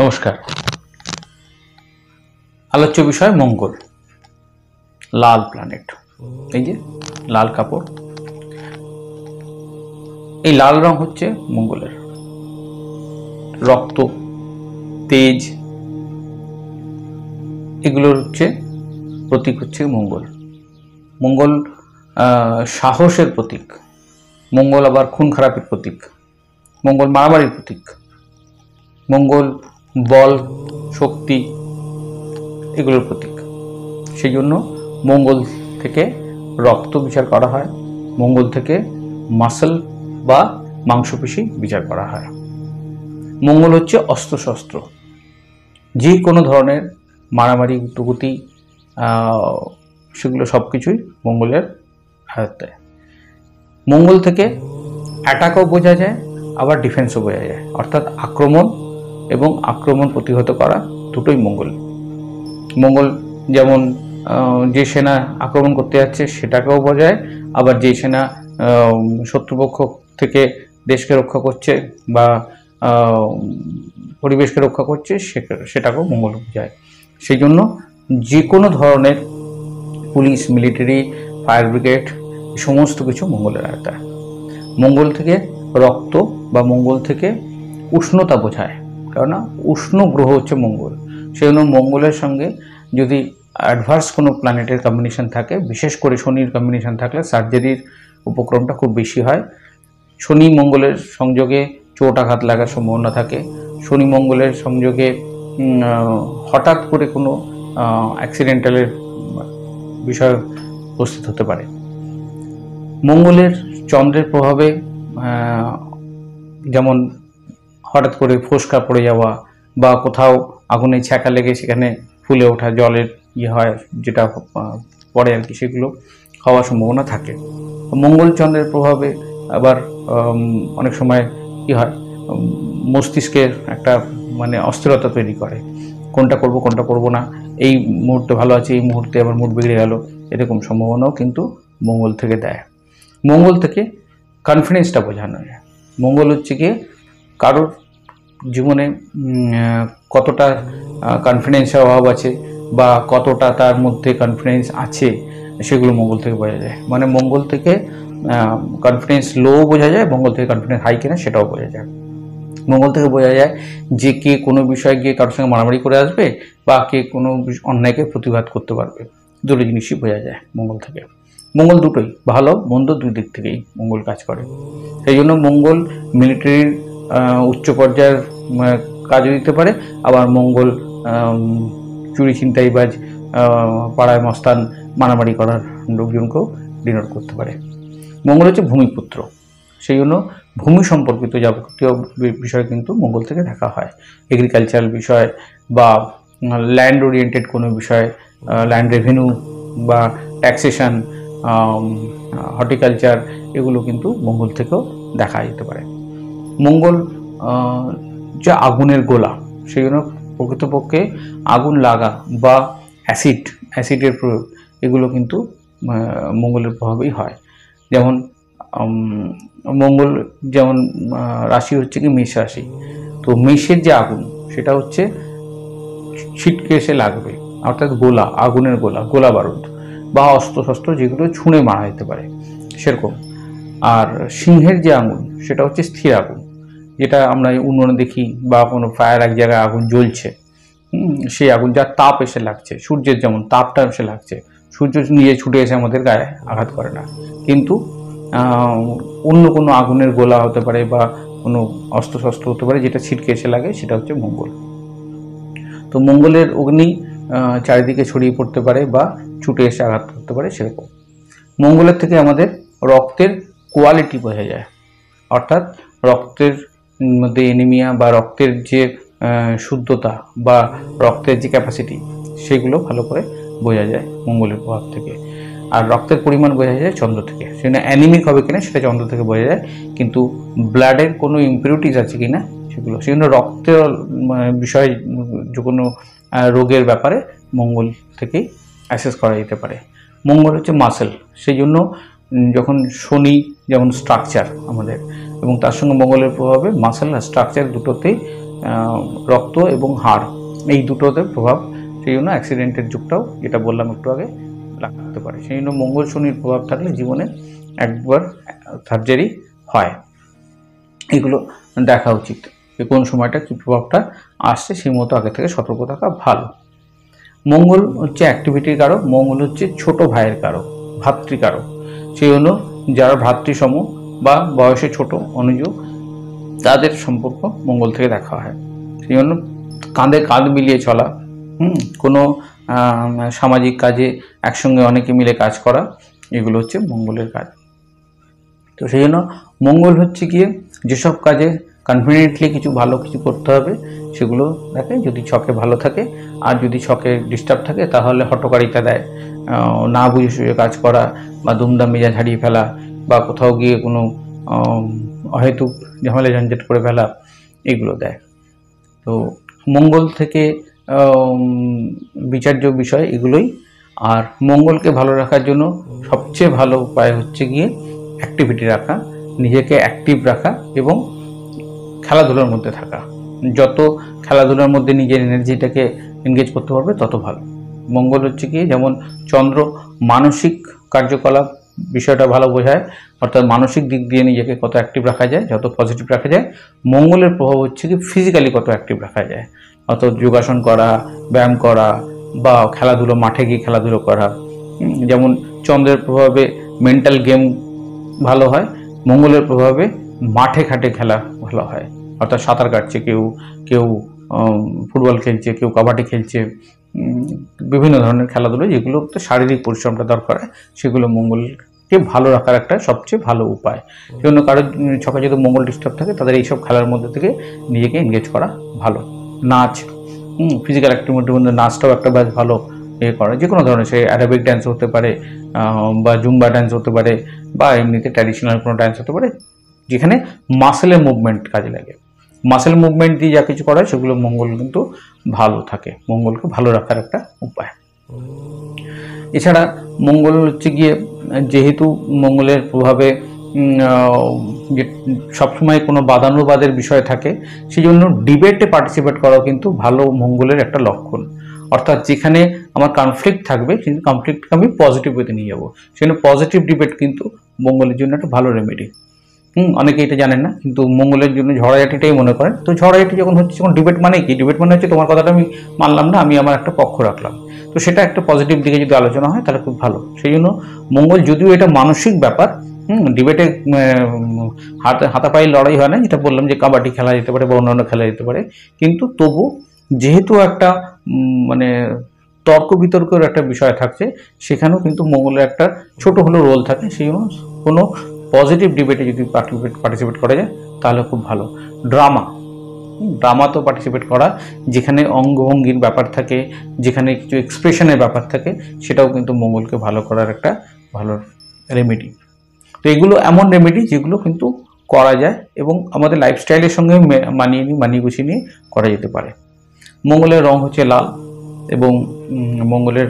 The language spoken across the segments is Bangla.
নমস্কার। আলোচ্য বিষয় মঙ্গল, লাল প্ল্যানেট। এই যে লাল কাপড়, এই লাল রং হচ্ছে মঙ্গলের। রক্ত, তেজ, এগুলোর হচ্ছে প্রতীক হচ্ছে মঙ্গল। মঙ্গল সাহসের প্রতীক। মঙ্গল আবার খুন খারাপের প্রতীক। মঙ্গল মারামারির প্রতীক। মঙ্গল বল, শক্তি, এগুলোর প্রতীক। সেই জন্য মঙ্গল থেকে রক্ত বিচার করা হয়, মঙ্গল থেকে মাসল বা মাংসপেশি বিচার করা হয়। মঙ্গল হচ্ছে অস্ত্রশস্ত্র, যে কোনো ধরনের মারামারি, গুতুগুতি, সেগুলো সব কিছুই মঙ্গলের আয়ত্তে। মঙ্গল থেকে অ্যাটাকও বোঝা যায়, আবার ডিফেন্সও বোঝা যায়, অর্থাৎ আক্রমণ এবং আক্রমণ প্রতিহত করা দুটোই মঙ্গল। মঙ্গল যেমন যে সেনা আক্রমণ করতে যাচ্ছে সেটাকেও বোঝায়, আবার যে সেনা শত্রুপক্ষ থেকে দেশকে রক্ষা করছে বা পরিবেশকে রক্ষা করছে সেটাকেও মঙ্গল বোঝায়। সেই জন্য যে কোনো ধরনের পুলিশ, মিলিটারি, ফায়ার ব্রিগেড, সমস্ত কিছু মঙ্গলের আয়তায়। মঙ্গল থেকে রক্ত বা মঙ্গল থেকে উষ্ণতা বোঝায়, কেননা উষ্ণ গ্রহ হচ্ছে মঙ্গল। সেই জন্য মঙ্গলের সঙ্গে যদি অ্যাডভার্স কোনো প্ল্যানেটের কম্বিনেশন থাকে, বিশেষ করে শনির কম্বিনেশন থাকলে সার্জারির উপক্রমটা খুব বেশি হয়। শনি মঙ্গলের সংযোগে চোট আঘাত লাগার সম্ভাবনা থাকে। শনি মঙ্গলের সংযোগে হঠাৎ করে কোনো অ্যাক্সিডেন্টালের বিষয় উপস্থিত হতে পারে। মঙ্গলের চন্দ্রের প্রভাবে যেমন হঠাৎ করে ফোসকা পড়ে যাওয়া বা কোথাও আগুনে ছ্যাঁকা লেগে সেখানে ফুলে ওঠা জলের হয়, যেটা পড়ে আর কি, সেগুলো হওয়ার সম্ভাবনা থাকে। মঙ্গল চন্দ্রের প্রভাবে আবার অনেক সময় কি হয়, মস্তিষ্কের একটা অস্থিরতা তৈরি করে, কোনটা করব কোনটা করব না, এই মুহূর্তে ভালো আছে, এই মুহূর্তে আবার মুড বিগড়ে গেল, এরকম সম্ভাবনাও কিন্তু মঙ্গল থেকে দেয়। মঙ্গল থেকে কনফিডেন্সটা বোঝানো যায়। মঙ্গল হচ্ছে গিয়ে কারোর জীবনে কতটা কনফিডেন্সের অভাব আছে বা কতটা তার মধ্যে কনফিডেন্স আছে, সেগুলো মঙ্গল থেকে বোঝা যায়। মঙ্গল থেকে কনফিডেন্স লো বোঝা যায়, মঙ্গল থেকে কনফিডেন্স হাই কিনা সেটাও বোঝা যায়। মঙ্গল থেকে বোঝা যায় যে কে কোনো বিষয়ে গিয়ে কারোর সঙ্গে মারামারি করে আসবে বা কে কোনো অন্যায়কে প্রতিবাদ করতে পারবে, দুটো জিনিসই বোঝা যায় মঙ্গল থেকে। মঙ্গল দুটোই, ভালো মন্দ দুই দিক থেকেই মঙ্গল কাজ করে। সেই জন্য মঙ্গল মিলিটারির উচ্চ পর্যায়ের কাজও দিতে পারে, আবার মঙ্গল চুরি ছিনতাইবাজ, পাড়ায় মস্তান, মারামারি করার লোকজনকেও ডিনোট করতে পারে। মঙ্গল হচ্ছে ভূমিপুত্র, সেই জন্য ভূমি সম্পর্কিত যাবতীয় বিষয় কিন্তু মঙ্গল থেকে দেখা হয়। এগ্রিকালচারাল বিষয় বা ল্যান্ড ওরিয়েন্টেড কোনো বিষয়, ল্যান্ড রেভিনিউ বা ট্যাক্সেশন, হর্টিকালচার, এগুলো কিন্তু মঙ্গল থেকেও দেখা যেতে পারে। মঙ্গল যে আগুনের গোলা, সেই জন্য প্রকৃতপক্ষে আগুন লাগা বা অ্যাসিডের প্রয়োগ, এগুলো কিন্তু মঙ্গলের প্রভাবেই হয়। যেমন মঙ্গল যেমন রাশি হচ্ছে কি মেষ রাশি, তো মেষের যে আগুন সেটা হচ্ছে ছিটকে এসে লাগবে, অর্থাৎ গোলা, আগুনের গোলা, গোলা বারুদ বা অস্ত্রশস্ত্র যেগুলো ছুঁড়ে মারা যেতে পারে, সেরকম। আর সিংহের যে আগুন সেটা হচ্ছে স্থির আগুন, যেটা আমরা উনুনে দেখি বা কোনো ফায়ার, এক জায়গায় আগুন জ্বলছে, সেই আগুন যার তাপ এসে লাগছে, সূর্যের যেমন তাপটা এসে লাগছে, সূর্য নিজে ছুটে এসে আমাদের গায়ে আঘাত করে না, কিন্তু অন্য কোনো আগুনের গোলা হতে পারে বা কোনো অস্ত্রশস্ত্র হতে পারে যেটা ছিটকে এসে লাগে, সেটা হচ্ছে মঙ্গল। তো মঙ্গলের অগ্নি চারিদিকে ছড়িয়ে পড়তে পারে বা ছুটে এসে আঘাত করতে পারে, সেরকম। মঙ্গলের থেকে আমাদের রক্তের কোয়ালিটি বোঝা যায়, অর্থাৎ রক্তের মধ্যে এনিমিয়া বা রক্তের যে শুদ্ধতা বা রক্তের যে ক্যাপাসিটি, সেগুলো ভালো করে বোঝা যায় মঙ্গলের প্রভাব থেকে। আর রক্তের পরিমাণ বোঝা যায় চন্দ্র থেকে, সেটা অ্যানিমিক হবে কিনা সেটা চন্দ্র থেকে বোঝা যায়, কিন্তু ব্লাডের কোনো ইম্পিউরিটিস আছে কিনা সেগুলো, সেজন্য রক্তের বিষয় যে কোনো রোগের ব্যাপারে মঙ্গল থেকেই অ্যাসেস করা যেতে পারে। মঙ্গল হচ্ছে মাসেল, সেই জন্য যখন শনি যেমন স্ট্রাকচার আমাদের, এবং তার সঙ্গে মঙ্গলের প্রভাবে মাসেল আর স্ট্রাকচার দুটোতেই রক্ত এবং হাড় এই দুটোতে প্রভাব, সেই জন্য অ্যাক্সিডেন্টের যুগটাও যেটা বললাম একটু আগে লাগতে পারে। সেই জন্য মঙ্গল শনির প্রভাব থাকলে জীবনে একবার সার্জারি হয়, এগুলো দেখা উচিত। কোন সময়টা কী প্রভাবটা আসছে সেই মতো আগে থেকে সতর্ক থাকা ভালো। মঙ্গল হচ্ছে অ্যাক্টিভিটির কারক, মঙ্গল হচ্ছে ছোট ভাইয়ের কারক, ভাতৃকারক। সেই জন্য যারা ভ্রাতৃসম বা বয়সে ছোট অনুজ তাদের সম্পর্ক মঙ্গল থেকে দেখা হয়। সেই জন্য কাঁধে কাঁধ মিলিয়ে চলা, কোনো সামাজিক কাজে একসঙ্গে অনেকে মিলে কাজ করা, এগুলো হচ্ছে মঙ্গলের কাজ। তো সেই জন্য মঙ্গল হচ্ছে গিয়ে যেসব কাজে কনফিডেন্টলি কিছু ভালো কিছু করতে হবে সেগুলো দেখে, যদি ছকে ভালো থাকে। আর যদি ছকে ডিস্টার্ব থাকে তাহলে হঠকারিতা দেয়, না বুঝে সুঝে কাজ করা বা দুমদাম মেজাজ হারিয়ে ফেলা বা কোথাও গিয়ে কোনো অহেতুক ঝামেলা ঝঞ্ঝট করে ফেলা, এগুলো দেয়। তো মঙ্গল থেকে বিচার্য বিষয় এগুলোই। আর মঙ্গলকে ভালো রাখার জন্য সবচেয়ে ভালো উপায় হচ্ছে গিয়ে অ্যাক্টিভিটি রাখা, নিজেকে অ্যাক্টিভ রাখা এবং খেলাধুলার মধ্যে থাকা। যত খেলাধুলার মধ্যে নিজের এনার্জিটাকে এনগেজ করতে পারবে তত ভালো। মঙ্গল হচ্ছে কি, যেমন চন্দ্র মানসিক কার্যকলাপ বিষয়টা ভালো বোঝায়, অর্থাৎ মানসিক দিক দিয়ে নিজেকে কত অ্যাক্টিভ রাখা যায়, যত পজিটিভ রাখা যায়। মঙ্গলের প্রভাব হচ্ছে কি ফিজিক্যালি কত অ্যাক্টিভ রাখা যায়, অর্থাৎ যোগাসন করা, ব্যায়াম করা বা খেলাধুলো, মাঠে গিয়ে খেলাধুলো করা। যেমন চন্দ্রের প্রভাবে মেন্টাল গেম ভালো হয়, মঙ্গলের প্রভাবে মাঠে ঘাটে খেলা ভালো হয়, অর্থাৎ সাঁতার কাটছে কেউ, কেউ ফুটবল খেলছে, কেউ কাবাডি খেলছে, বিভিন্ন ধরনের খেলাধুলো যেগুলোতে শারীরিক পরিশ্রমটা দরকার হয়, সেগুলো মঙ্গলকে ভালো রাখার একটা সবচেয়ে ভালো উপায়। সেজন্য কারোর ছকে যদি মঙ্গল ডিস্টার্ব থাকে তাদের এইসব খেলার মধ্যে থেকে নিজেকে এনগেজ করা ভালো। নাচ, ফিজিক্যাল অ্যাক্টিভিটির মধ্যে নাচটাও একটা বেশ ভালো করা, যে কোনো ধরনের, সে অ্যারাবিক ড্যান্স হতে পারে বা জুম্বা ড্যান্স হতে পারে বা এমনিতে ট্র্যাডিশনাল কোনো ড্যান্স হতে পারে, যেখানে মাসেলের মুভমেন্ট কাজে লাগে। মাসেল মুভমেন্ট দিয়ে যা কিছু করা হয় সেগুলো মঙ্গল কিন্তু ভালো থাকে, মঙ্গলকে ভালো রাখার একটা উপায়। এছাড়া মঙ্গল হচ্ছে গিয়ে, যেহেতু মঙ্গলের প্রভাবে সবসময় কোনো বাদানুবাদের বিষয় থাকে, সেই জন্য ডিবেটে পার্টিসিপেট করাও কিন্তু ভালো মঙ্গলের একটা লক্ষণ। অর্থাৎ যেখানে আমার কনফ্লিক্ট থাকবে কিন্তু কনফ্লিক্টকে আমি পজিটিভ ওয়েতে নিয়ে যাবো, সেখানে পজিটিভ ডিবেট কিন্তু মঙ্গলের জন্য একটা ভালো রেমেডি। অনেকে এটা জানেন না, কিন্তু মঙ্গলের জন্য ঝড়াঝাটিটাই মনে করেন। তো ঝড়াঝাটি যখন হচ্ছে, তখন ডিবেট মানে কি? ডিবেট মানে হচ্ছে তোমার কথাটা আমি মানলাম না, আমি আমার একটা পক্ষ রাখলাম। তো সেটা একটা পজিটিভ দিকে যদি আলোচনা হয় তাহলে খুব ভালো। সেই জন্য মঙ্গল, যদিও এটা মানসিক ব্যাপার, ডিবেটে হাতাপাই লড়াই হয় না, যেটা বললাম যে কাবাডি খেলা যেতে পারে বা অন্যান্য খেলা যেতে পারে, কিন্তু তবু যেহেতু একটা মানে তর্ক বিতর্কের একটা বিষয় থাকছে, সেখানেও কিন্তু মঙ্গলের একটা ছোট হলেও রোল থাকে। সেই জন্য কোনো পজিটিভ ডিবেটে যদি পার্টিসিপেট করা যায় তাহলে খুব ভালো। ড্রামাতেও পার্টিসিপেট করা, যেখানে অঙ্গভঙ্গির ব্যাপার থাকে, যেখানে কিছু এক্সপ্রেশনের ব্যাপার থাকে, সেটাও কিন্তু মঙ্গলকে ভালো করার একটা ভালো রেমেডি। তো এগুলো এমন রেমেডি যেগুলো কিন্তু করা যায় এবং আমাদের লাইফস্টাইলের সঙ্গে মানিয়ে গুছিয়ে নিয়ে করা যেতে পারে। মঙ্গলের রং হচ্ছে লাল এবং মঙ্গলের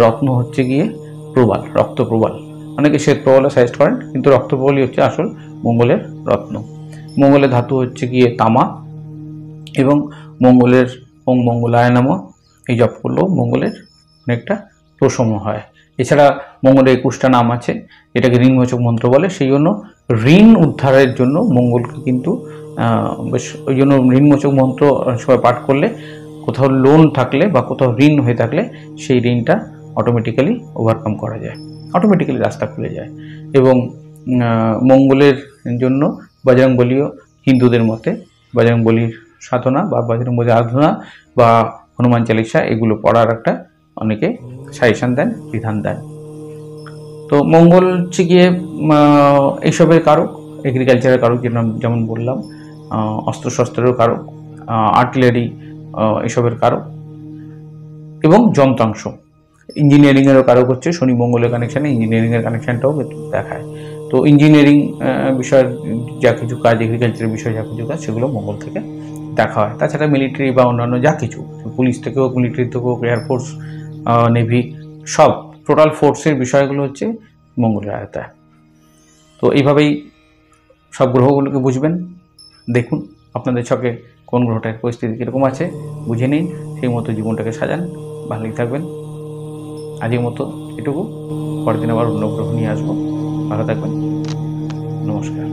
রত্ন হচ্ছে গিয়ে প্রবাল, রক্ত প্রবাল। অনেকে শ্বেত প্রবালও সাজেস্ট করেন, কিন্তু রক্ত প্রবালই হচ্ছে আসল মঙ্গলের রত্ন। মঙ্গলের ধাতু হচ্ছে গিয়ে তামা এবং মঙ্গলের ওম মঙ্গলায় নমঃ এই জপ করলেও মঙ্গলের অনেকটা প্রশম হয়। এছাড়া মঙ্গলের 21টা নাম আছে, এটাকে ঋণমোচক মন্ত্র বলে। সেই জন্য ঋণ উদ্ধারের জন্য মঙ্গলকে কিন্তু বেশ, ওই জন্য ঋণমোচক মন্ত্র সবাই পাঠ করলে কোথাও লোন থাকলে বা কোথাও ঋণ হয়ে থাকলে সেই ঋণটা অটোমেটিক্যালি ওভারকাম করা যায়, অটোমেটিক্যালি রাস্তা খুলে যায়। এবং মঙ্গলের জন্য বজরংবলীও, হিন্দুদের মতে বজরংবলীর সাধনা বা বজরংবলী আরাধনা বা হনুমান চালিসা এগুলো পড়ার একটা অনেকে সাজেশন দেন, বিধান দেন। তো মঙ্গল হচ্ছে গিয়ে এইসবের কারক, এগ্রিকালচারের কারক, যেমন বললাম, অস্ত্রশস্ত্রেরও কারক, আর্টিলারি এসবের কারক এবং যন্ত্রাংশ। ইঞ্জিনিয়ারিংয়েরও কারক হচ্ছে শনি মঙ্গলের কানেকশানে, ইঞ্জিনিয়ারিংয়ের কানেকশানটাও দেখায়। তো ইঞ্জিনিয়ারিং বিষয়ের যা কিছু কাজ, এগ্রিকালচারের বিষয়ে যা কিছু কাজ, সেগুলো মঙ্গল থেকে দেখা হয়। তাছাড়া মিলিটারি বা অন্যান্য যা কিছু, পুলিশ থেকে হোক, মিলিটারি থেকে হোক, এয়ারফোর্স, নেভি, সব টোটাল ফোর্সের বিষয়গুলো হচ্ছে মঙ্গলের আয়তায়। তো এইভাবেই সব গ্রহগুলোকে বুঝবেন, দেখুন আপনাদের ছকে কোন গ্রহটার পরিস্থিতি কীরকম আছে বুঝে নিন, সেই মতো জীবনটাকে সাজান, ভালোই থাকবেন। আজকের মতো এটুকু, পরের দিন আবার অন্য গ্রহ নিয়ে আসবো। ভালো থাকবেন, নমস্কার।